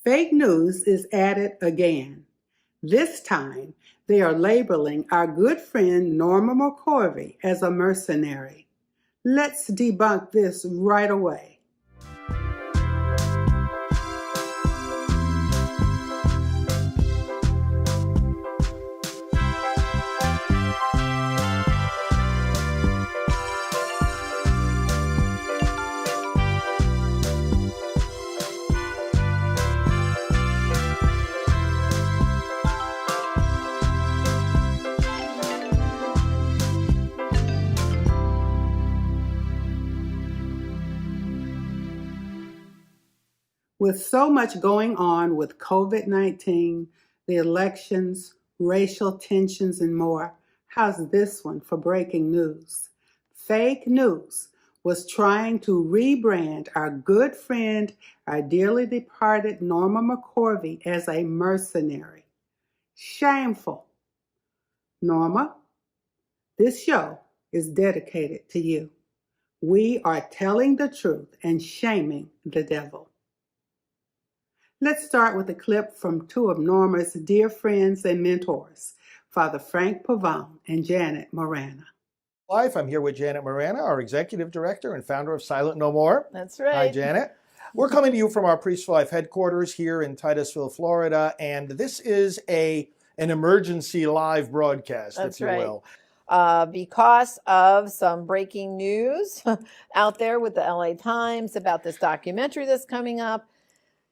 Fake news is at it again. This time, they are labeling our good friend Norma McCorvey as a mercenary. Let's debunk this right away. With so much going on with COVID-19, the elections, racial tensions, and more, how's this one for breaking news? Fake news was trying to rebrand our good friend, our dearly departed Norma McCorvey as a mercenary. Shameful. Norma, this show is dedicated to you. We are telling the truth and shaming the devil. Let's start with a clip from two of Norma's dear friends and mentors, Father Frank Pavone and Janet Morana. Life, I'm here with Janet Morana, our executive director and founder of Silent No More. That's right. Hi, Janet. We're coming to you from our Priest for Life headquarters here in Titusville, Florida, and this is an emergency live broadcast, That's if you right. will. Because of some breaking news out there with the LA Times about this documentary that's coming up.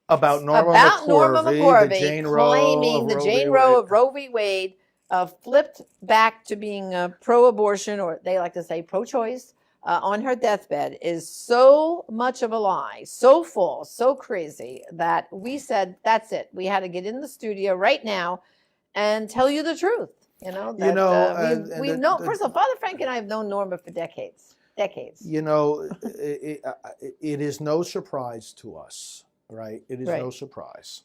About Norma McCorvey, the Jane claiming the Jane Roe of Roe v. Wade flipped back to being pro-abortion, or they like to say pro-choice, on her deathbed is so much of a lie, so false, so crazy that we said, that's it. We had to get in the studio right now and tell you the truth. We've known, first of all, Father Frank and I have known Norma for decades. You know, it is no surprise to us. Right? It is no surprise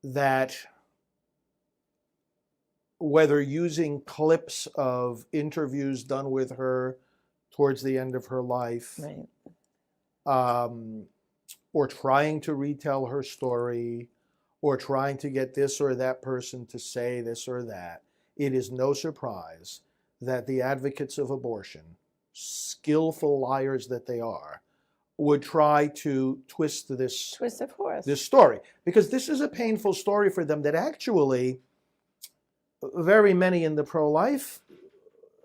that whether using clips of interviews done with her towards the end of her life, or trying to retell her story, or trying to get this or that person to say this or that, it is no surprise that the advocates of abortion, skillful liars that they are, would try to twist this story, because this is a painful story for them that actually very many in the pro-life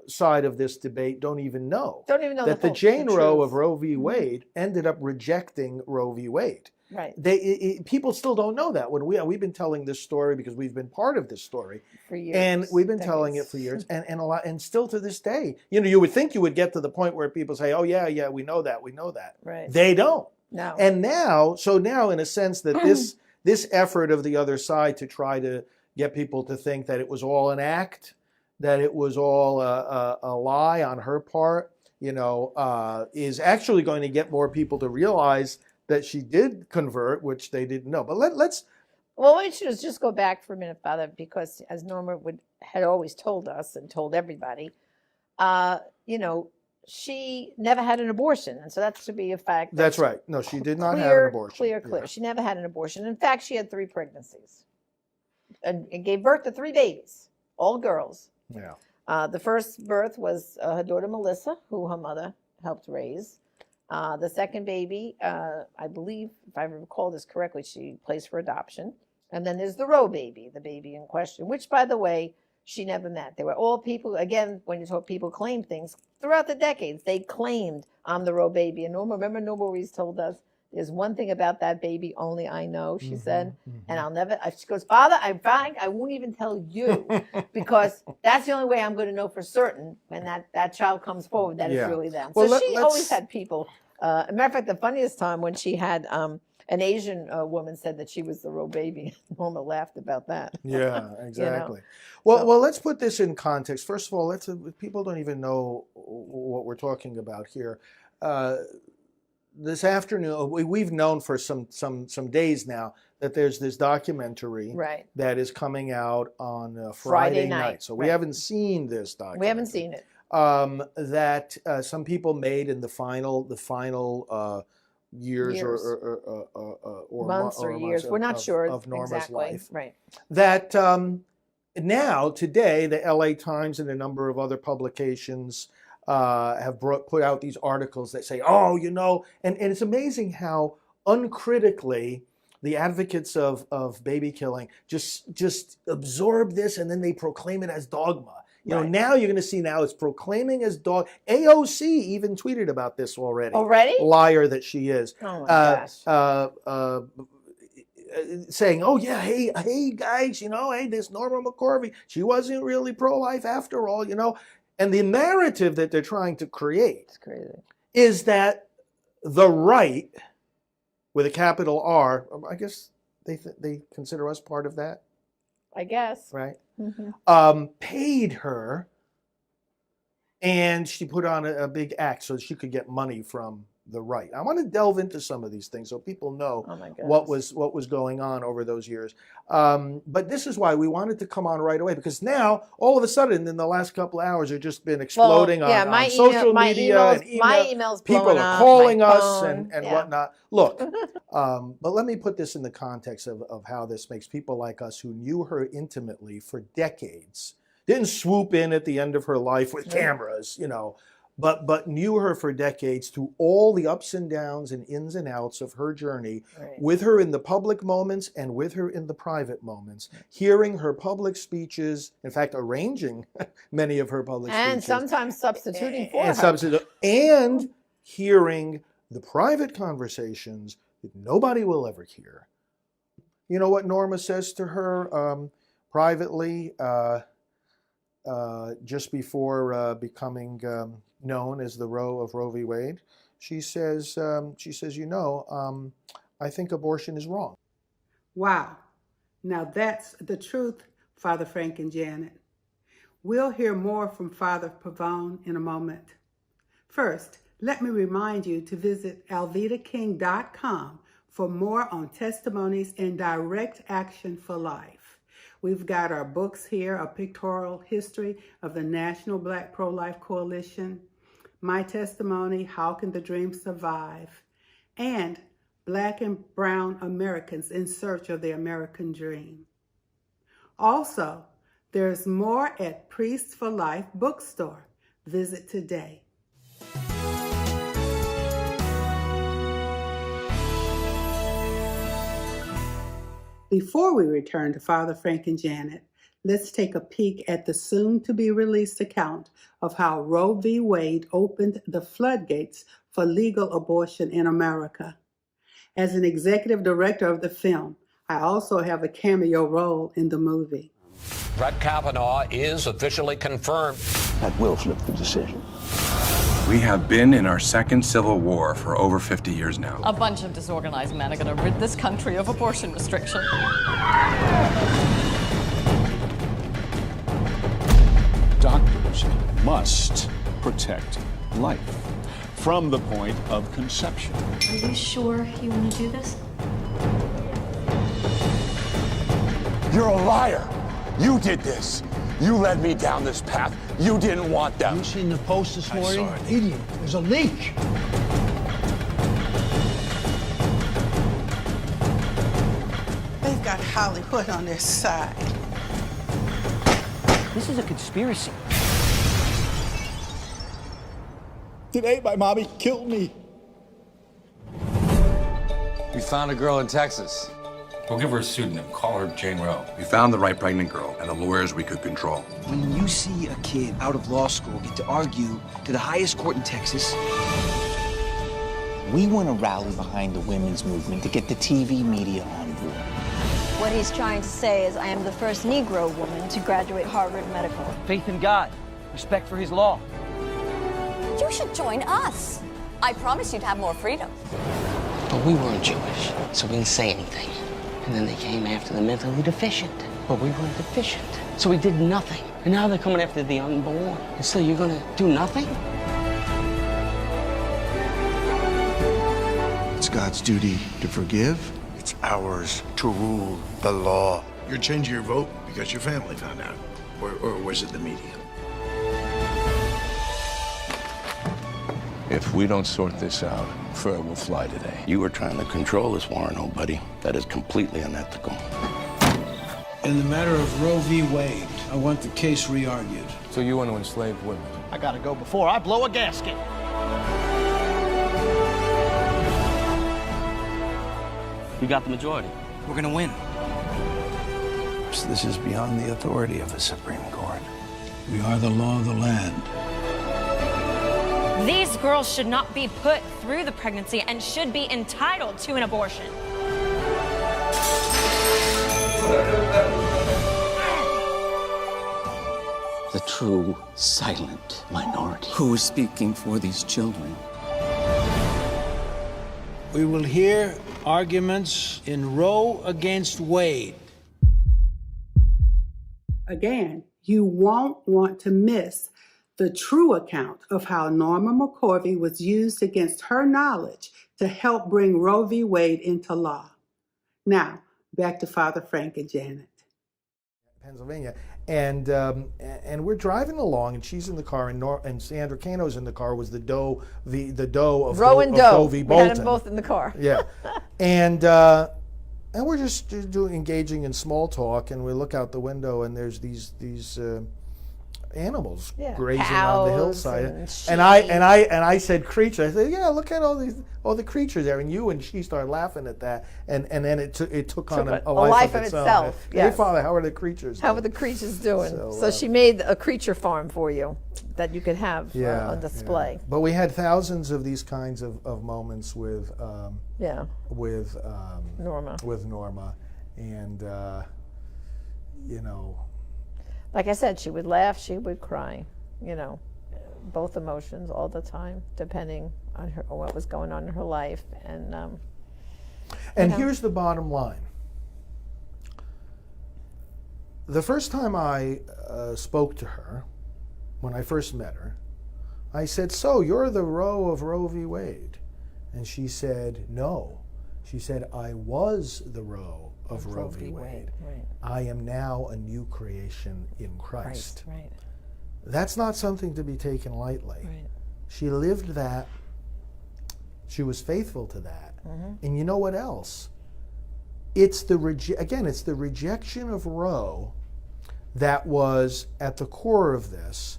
side of this debate don't even know that the Jane Roe of Roe v. Wade ended up rejecting Roe v. Wade. Right. People still don't know that. When we've been telling this story because we've been part of this story for years, and we've been telling it for years, and a lot, and still to this day, you would think you would get to the point where people say, "Oh yeah, we know that." Right. They don't. No. And now, in a sense, that this effort of the other side to try to get people to think that it was all an act, that it was all a lie on her part, is actually going to get more people to realize that she did convert, which they didn't know. But let's. Well, we should just go back for a minute, Father, because as Norma had always told us and told everybody, she never had an abortion, and so that should be a fact. That's right. No, she did not have an abortion. Clear. Yeah. She never had an abortion. In fact, she had 3 pregnancies, and gave birth to 3 babies, all girls. Yeah. The first birth was her daughter Melissa, who her mother helped raise. The second baby, I believe, if I recall this correctly, she placed for adoption. And then there's the Roe baby, the baby in question, which, by the way, she never met. They were all people, again, when you talk people claim things, throughout the decades, they claimed, I'm the Roe baby. And Norma, remember Norma always told us, there's one thing about that baby only I know, she said, and I'll never, she goes, Father, I won't even tell you, because that's the only way I'm going to know for certain when that child comes forward that it's really them. Well, so she always had people. As a matter of fact, the funniest time when she had an Asian woman said that she was the Roe baby. Norma laughed about that. Yeah, exactly. Well, let's put this in context. First of all, people don't even know what we're talking about here. This afternoon, we've known for some days now that there's this documentary that is coming out on Friday night. So we haven't seen this documentary. We haven't seen it. That some people made in the final years, Years. or Months or years. We're not sure of Norma's exactly. life. Right. That now, today, the LA Times and a number of other publications have put out these articles that say, oh, you know, and it's amazing how uncritically the advocates of baby killing just absorb this, and then they proclaim it as dogma. You know, now you're going to see now it's proclaiming as dog. AOC even tweeted about this already. Already? Liar that she is. Oh my gosh. Saying, oh yeah, hey guys, you know, hey, this Norma McCorvey, she wasn't really pro-life after all, you know. And the narrative that they're trying to create It's crazy. is that the right, with a capital R, I guess they consider us part of that, I guess. right? Mm-hmm. Paid her, and she put on a big act so she could get money from the right. I want to delve into some of these things so people know what was going on over those years. But this is why we wanted to come on right away, because now all of a sudden in the last couple of hours have just been exploding on social media and email. My email's people blowing are up, calling my us phone. and whatnot. Look, but let me put this in the context of how this makes people like us who knew her intimately for decades, didn't swoop in at the end of her life with cameras, you know, but knew her for decades through all the ups and downs and ins and outs of her journey, with her in the public moments and with her in the private moments, hearing her public speeches, in fact, arranging many of her public speeches. And sometimes substituting for her. And hearing the private conversations that nobody will ever hear. You know what Norma says to her privately just before becoming known as the Roe v. Wade? She says, you know, I think abortion is wrong. Wow. Now that's the truth, Father Frank and Janet. We'll hear more from Father Pavone in a moment. First, let me remind you to visit alvedaking.com for more on testimonies and direct action for life. We've got our books here, A Pictorial History of the National Black Pro-Life Coalition, My Testimony, How Can the Dream Survive, and Black and Brown Americans in Search of the American Dream. Also, there's more at Priests for Life bookstore. Visit today. Before we return to Father Frank and Janet, let's take a peek at the soon-to-be-released account of how Roe v. Wade opened the floodgates for legal abortion in America. As an executive director of the film, I also have a cameo role in the movie. Brett Kavanaugh is officially confirmed. That will flip the decision. We have been in our second civil war for over 50 years now. A bunch of disorganized men are going to rid this country of abortion restriction. Doctors must protect life from the point of conception. Are you sure you want to do this? You're a liar. You did this. You led me down this path. You didn't want them. You seen the post this morning? Idiot. There's a leak. They've got Hollywood on their side. This is a conspiracy. Today, my mommy killed me. We found a girl in Texas. We'll give her a pseudonym. Call her Jane Roe. We found the right pregnant girl and the lawyers we could control. When you see a kid out of law school get to argue to the highest court in Texas, we want to rally behind the women's movement to get the TV media on board. What he's trying to say is I am the first Negro woman to graduate Harvard Medical. faith in God, respect for his law. You should join us. I promise you'd have more freedom. But we weren't Jewish, so we didn't say anything. And then they came after the mentally deficient. But we weren't deficient, so we did nothing. And now they're coming after the unborn. And so you're gonna do nothing? It's God's duty to forgive. It's ours to rule the law. You're changing your vote because your family found out. Or was it the media? If we don't sort this out, fur will fly today. You were trying to control this Warren, old buddy. That is completely unethical. In the matter of Roe v. Wade, I want the case re-argued. So you want to enslave women? I gotta go before I blow a gasket. We got the majority. We're gonna win. This is beyond the authority of the Supreme Court. We are the law of the land. These girls should not be put through the pregnancy and should be entitled to an abortion. The true silent minority. Who is speaking for these children? We will hear arguments in Roe against Wade. Again, you won't want to miss the true account of how Norma McCorvey was used against her knowledge to help bring Roe v. Wade into law. Now, back to Father Frank and Janet. Pennsylvania, and we're driving along, and she's in the car, and Sandra Cano's in the car. Was the doe of Roe and Doe? V. We Bolton. had them both in the car. Yeah, and we're just engaging in small talk, and we look out the window, and there's these animals grazing on the hillside, and I said creature. I said, yeah, look at all the creatures there, and you and she started laughing at that, and then it took on a life of itself. Yes. Hey, Father, how are the creatures? How are the creatures doing? So she made a creature farm for you that you could have on display. Yeah. But we had thousands of these kinds of moments with Norma. With Norma, and Like I said, she would laugh, she would cry, both emotions all the time, depending on what was going on in her life. And here's the bottom line. The first time I spoke to her, when I first met her, I said, so you're the Roe of Roe v. Wade? And she said, no. She said, I was the Roe of Roe v. Wade. Right. I am now a new creation in Christ. Right. That's not something to be taken lightly. Right. She lived that. She was faithful to that. Mm-hmm. And you know what else? It's the rejection of Roe that was at the core of this.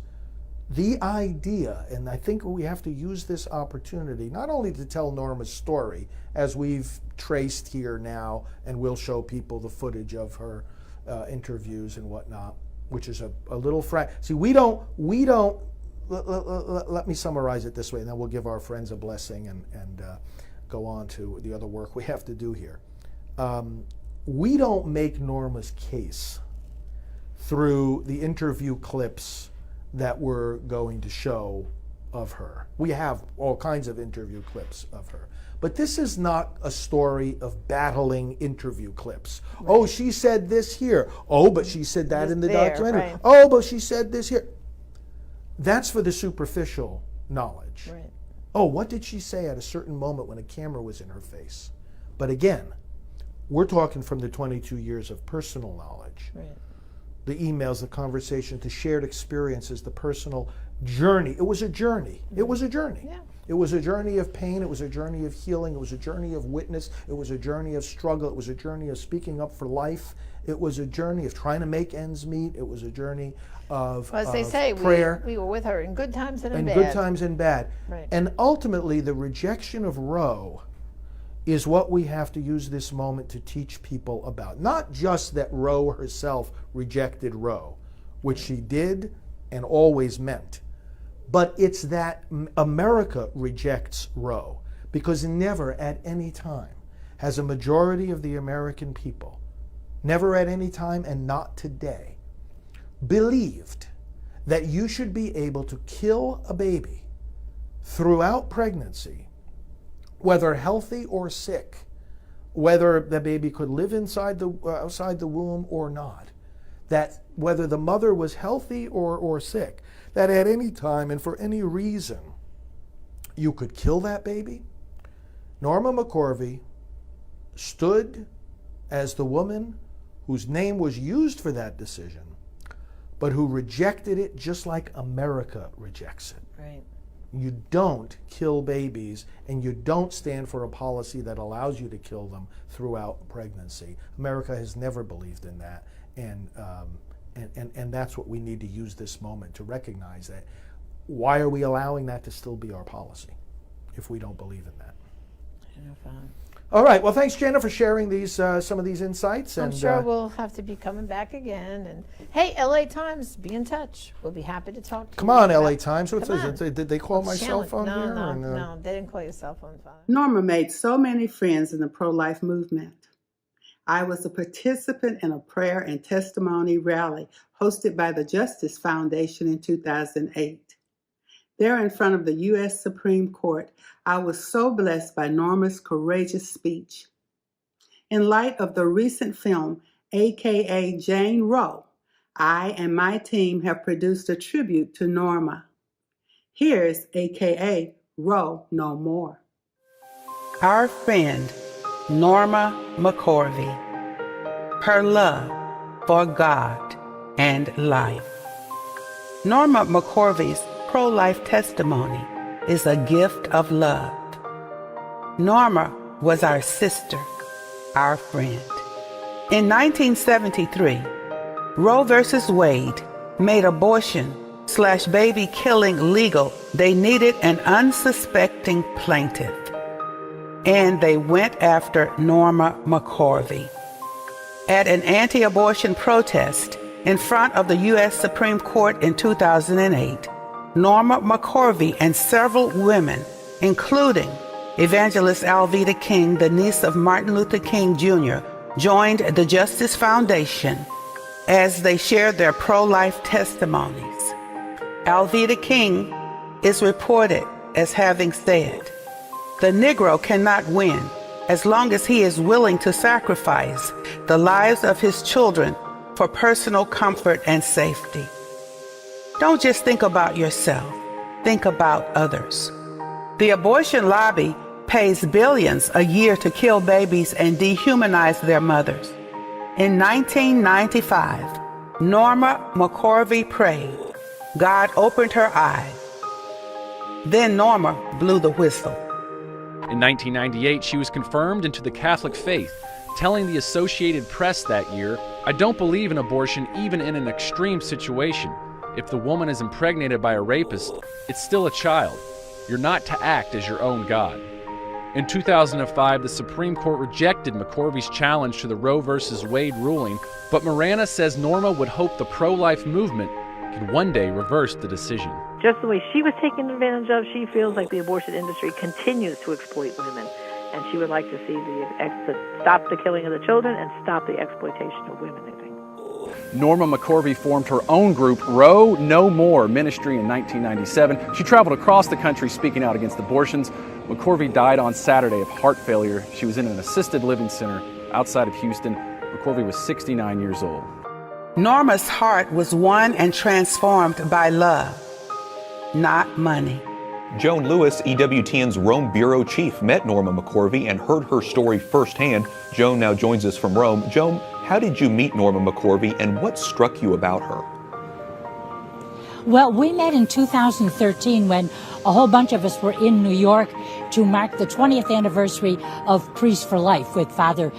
The idea, and I think we have to use this opportunity not only to tell Norma's story, as we've traced here now, and we'll show people the footage of her interviews and whatnot, which is a little See, we don't. Let me summarize it this way, and then we'll give our friends a blessing and go on to the other work we have to do here. We don't make Norma's case through the interview clips that we're going to show of her. We have all kinds of interview clips of her. But this is not a story of battling interview clips. Right. Oh, she said this here. Oh, but she said that in the documentary. Right. Oh, but she said this here. That's for the superficial knowledge. Right. Oh, what did she say at a certain moment when a camera was in her face? But again, we're talking from the 22 years of personal knowledge. Right. The emails, the conversation, the shared experiences, the personal journey. It was a journey. It was a journey. Yeah. It was a journey of pain. It was a journey of healing. It was a journey of witness. It was a journey of struggle. It was a journey of speaking up for life. It was a journey of trying to make ends meet. It was a journey of as they say, prayer. We were with her in good times and in bad. In good times and bad. Right. And ultimately, the rejection of Roe is what we have to use this moment to teach people about. Not just that Roe herself rejected Roe, which she did and always meant, but it's that America rejects Roe, because never at any time has a majority of the American people, never at any time and not today, believed that you should be able to kill a baby throughout pregnancy, whether healthy or sick, whether the baby could live outside the womb or not, that whether the mother was healthy or sick, that at any time and for any reason you could kill that baby. Norma McCorvey stood as the woman whose name was used for that decision, but who rejected it just like America rejects it. Right. You don't kill babies, and you don't stand for a policy that allows you to kill them throughout pregnancy. America has never believed in that, and that's what we need to use this moment to recognize that. Why are we allowing that to still be our policy if we don't believe in that? All right. Well, thanks, Jenna, for sharing these some of these insights. I'm sure we'll have to be coming back again. And hey, LA Times, be in touch. We'll be happy to talk to you. Come on, LA Times. What's this? Did they call my cell phone no, here? No, they didn't call your cell phone. Norma made so many friends in the pro-life movement. I was a participant in a prayer and testimony rally hosted by the Justice Foundation in 2008. There in front of the U.S. Supreme Court, I was so blessed by Norma's courageous speech. In light of the recent film, aka Jane Roe, I and my team have produced a tribute to Norma. Here's aka Roe No More. Our friend, Norma McCorvey. Her love for God and life. Norma McCorvey's pro-life testimony is a gift of love. Norma was our sister, our friend. In 1973, Roe v. Wade made abortion/baby killing legal. They needed an unsuspecting plaintiff, and they went after Norma McCorvey. At an anti-abortion protest in front of the U.S. Supreme Court in 2008, Norma McCorvey and several women, including evangelist Alveda King, the niece of Martin Luther King Jr., joined the Justice Foundation as they shared their pro-life testimonies. Alveda King is reported as having said, "The Negro cannot win as long as he is willing to sacrifice the lives of his children for personal comfort and safety." Don't just think about yourself, think about others. The abortion lobby pays billions a year to kill babies and dehumanize their mothers. In 1995, Norma McCorvey prayed. God opened her eyes. Then Norma blew the whistle. In 1998, she was confirmed into the Catholic faith, telling the Associated Press that year, "I don't believe in abortion even in an extreme situation. If the woman is impregnated by a rapist, it's still a child. You're not to act as your own God." In 2005, the Supreme Court rejected McCorvey's challenge to the Roe v. Wade ruling, but Marana says Norma would hope the pro-life movement can one day reverse the decision. Just the way she was taken advantage of, she feels like the abortion industry continues to exploit women, and she would like to see stop the killing of the children and stop the exploitation of women, I think. Norma McCorvey formed her own group, Roe No More Ministry, in 1997. She traveled across the country speaking out against abortions. McCorvey died on Saturday of heart failure. She was in an assisted living center outside of Houston. McCorvey was 69 years old. Norma's heart was won and transformed by love, not money. Joan Lewis, EWTN's Rome Bureau Chief, met Norma McCorvey and heard her story firsthand. Joan now joins us from Rome. Joan, how did you meet Norma McCorvey and what struck you about her? Well, we met in 2013 when a whole bunch of us were in New York to mark the 20th anniversary of Priests for Life with Father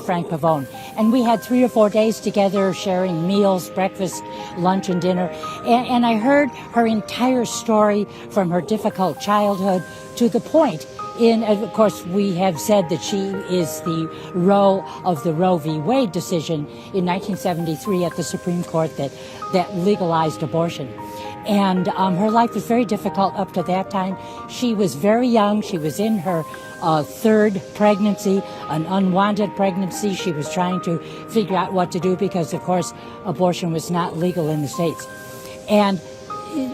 Frank Pavone. And we had 3 or 4 days together sharing meals, breakfast, lunch, and dinner. And I heard her entire story from her difficult childhood to the point of course, we have said that she is the Roe of the Roe v. Wade decision in 1973 at the Supreme Court that legalized abortion. And her life was very difficult up to that time. She was very young. She was in her third pregnancy, an unwanted pregnancy. She was trying to figure out what to do because, of course, abortion was not legal in the States. And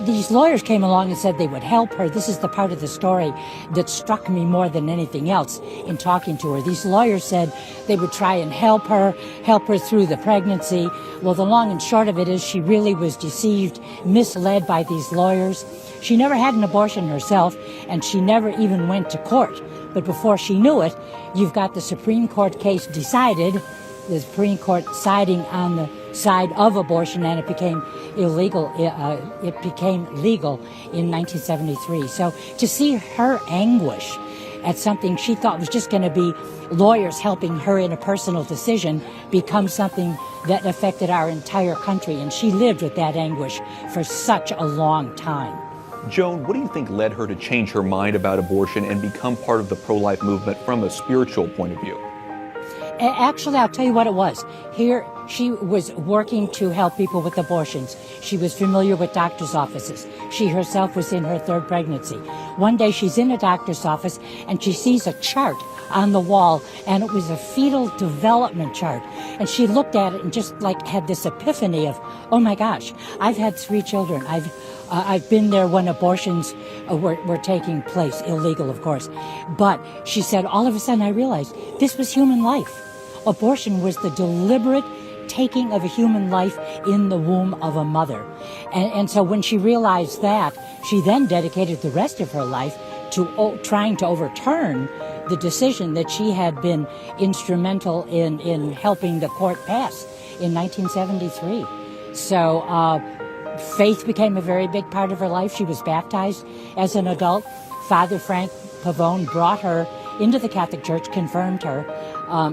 these lawyers came along and said they would help her. This is the part of the story that struck me more than anything else in talking to her. These lawyers said they would try and help her through the pregnancy. Well, the long and short of it is she really was deceived, misled by these lawyers. She never had an abortion herself, and she never even went to court. But before she knew it, you've got the Supreme Court case decided, the Supreme Court siding on the side of abortion, and it became illegal. It became legal in 1973. So to see her anguish at something she thought was just going to be lawyers helping her in a personal decision become something that affected our entire country, and she lived with that anguish for such a long time. Joan, what do you think led her to change her mind about abortion and become part of the pro-life movement from a spiritual point of view? Actually, I'll tell you what it was. Here, she was working to help people with abortions. She was familiar with doctor's offices. She herself was in her third pregnancy. One day, she's in a doctor's office, and she sees a chart on the wall, and it was a fetal development chart. And she looked at it and just had this epiphany of, oh my gosh, I've had 3 children. I've been there when abortions were taking place, illegal, of course. But she said, all of a sudden I realized this was human life. Abortion was the deliberate taking of a human life in the womb of a mother. And so when she realized that, she then dedicated the rest of her life to trying to overturn the decision that she had been instrumental in helping the court pass in 1973. So faith became a very big part of her life. She was baptized as an adult. Father Frank Pavone brought her into the Catholic Church, confirmed her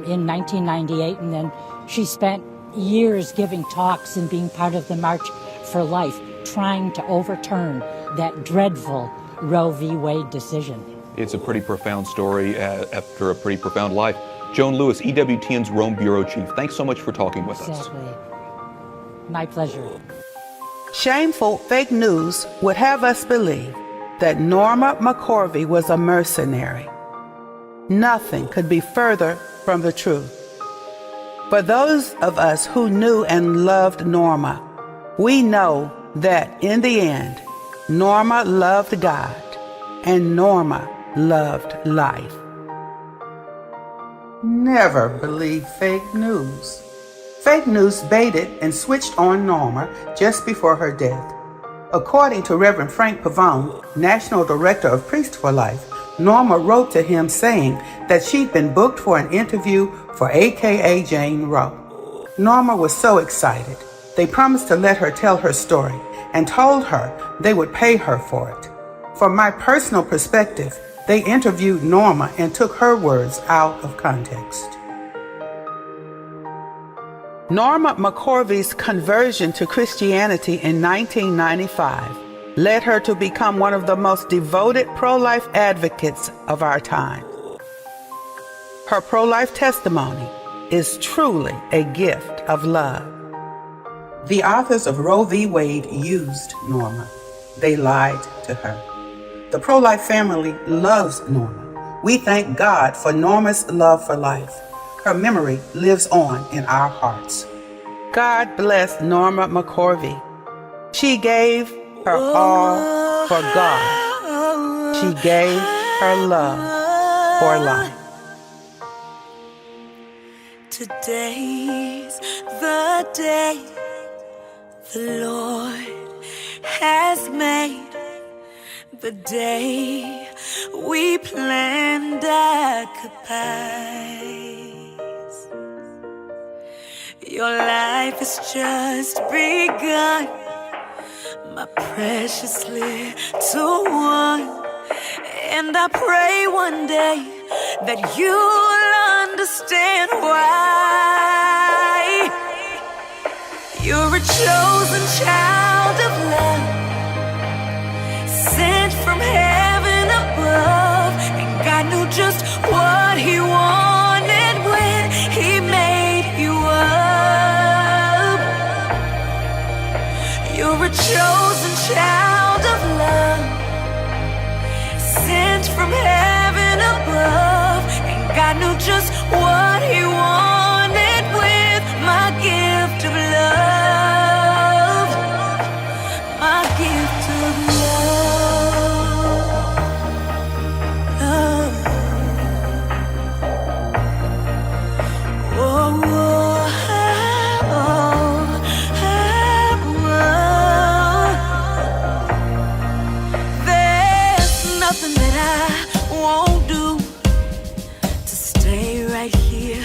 in 1998, and then she spent years giving talks and being part of the March for Life, trying to overturn that dreadful Roe v. Wade decision. It's a pretty profound story after a pretty profound life. Joan Lewis, EWTN's Rome Bureau Chief, thanks so much for talking with us. Exactly. My pleasure. Shameful fake news would have us believe that Norma McCorvey was a mercenary. Nothing could be further from the truth. For those of us who knew and loved Norma, we know that in the end, Norma loved God and Norma loved life. Never believe fake news. Fake news baited and switched on Norma just before her death. According to Reverend Frank Pavone, National Director of Priests for Life, Norma wrote to him saying that she'd been booked for an interview for AKA Jane Roe. Norma was so excited. They promised to let her tell her story and told her they would pay her for it. From my personal perspective, they interviewed Norma and took her words out of context. Norma McCorvey's conversion to Christianity in 1995 led her to become one of the most devoted pro-life advocates of our time. Her pro-life testimony is truly a gift of love. The authors of Roe v. Wade used Norma. They lied to her. The pro-life family loves Norma. We thank God for Norma's love for life. Her memory lives on in our hearts. God bless Norma McCorvey. She gave her all for God. She gave her love for life. Today's the day the Lord has made, the day we planned our goodbyes. Your life has just begun, my precious little one, and I pray one day that you'll understand why. You're a chosen child of love, sent from heaven above, and God knew just what He wanted when He made you up. You're a chosen child of love, sent from heaven above, and God knew just what He wanted with my gift of love, my gift of love, love. Oh, oh, there's nothing that I won't do to stay right here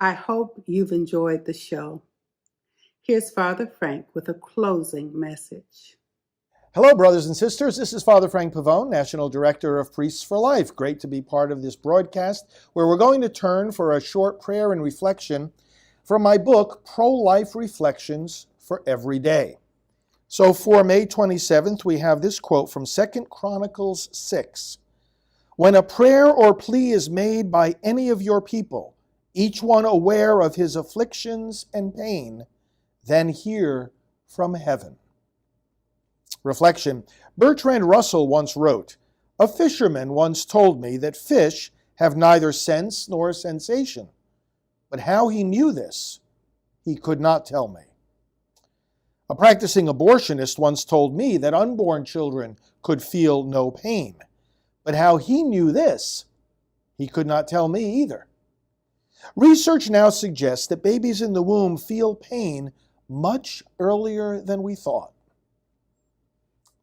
I hope you've enjoyed the show. Here's Father Frank with a closing message. Hello, brothers and sisters. This is Father Frank Pavone, National Director of Priests for Life. Great to be part of this broadcast where we're going to turn for a short prayer and reflection from my book, Prolife Reflections for Every Day. So for May 27th, we have this quote from 2 Chronicles 6. When a prayer or plea is made by any of your people, each one aware of his afflictions and pain, then hear from heaven. Reflection. Bertrand Russell once wrote, "A fisherman once told me that fish have neither sense nor sensation. But how he knew this, he could not tell me." A practicing abortionist once told me that unborn children could feel no pain. But how he knew this, he could not tell me either. Research now suggests that babies in the womb feel pain much earlier than we thought.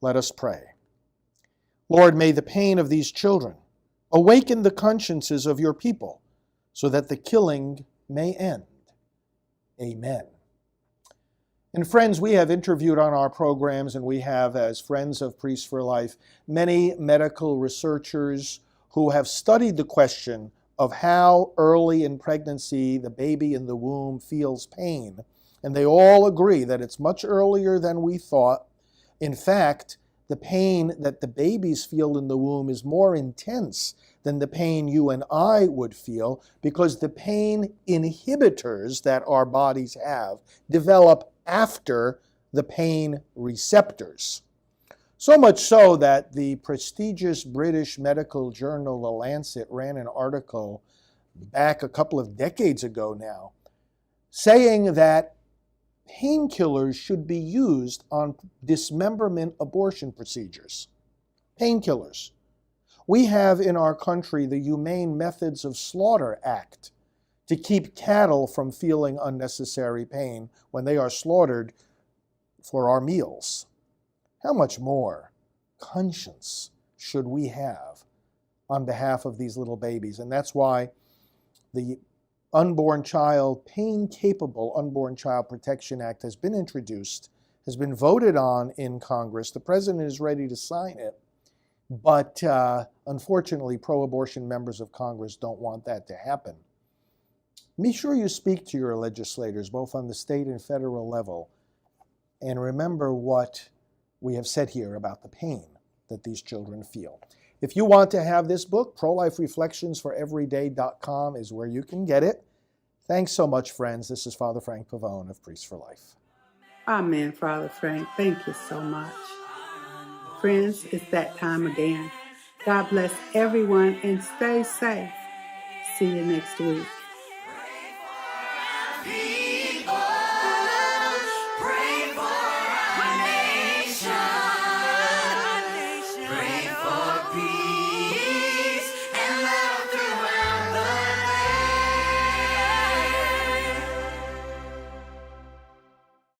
Let us pray. Lord, may the pain of these children awaken the consciences of your people so that the killing may end. Amen. And friends, we have interviewed on our programs, and we have, as Friends of Priests for Life, many medical researchers who have studied the question of how early in pregnancy the baby in the womb feels pain. And they all agree that it's much earlier than we thought. In fact, the pain that the babies feel in the womb is more intense than the pain you and I would feel, because the pain inhibitors that our bodies have develop after the pain receptors. So much so that the prestigious British medical journal The Lancet ran an article back a couple of decades ago now saying that painkillers should be used on dismemberment abortion procedures. Painkillers. We have in our country the Humane Methods of Slaughter Act to keep cattle from feeling unnecessary pain when they are slaughtered for our meals. How much more conscience should we have on behalf of these little babies? And that's why the Pain-Capable Unborn Child Protection Act has been introduced, has been voted on in Congress. The president is ready to sign it, but unfortunately, pro-abortion members of Congress don't want that to happen. Be sure you speak to your legislators, both on the state and federal level, and remember what we have said here about the pain that these children feel. If you want to have this book, ProlifeReflectionsForEveryday.com is where you can get it. Thanks so much, friends. This is Father Frank Pavone of Priests for Life. Amen, Father Frank. Thank you so much. Friends, it's that time again. God bless everyone and stay safe. See you next week.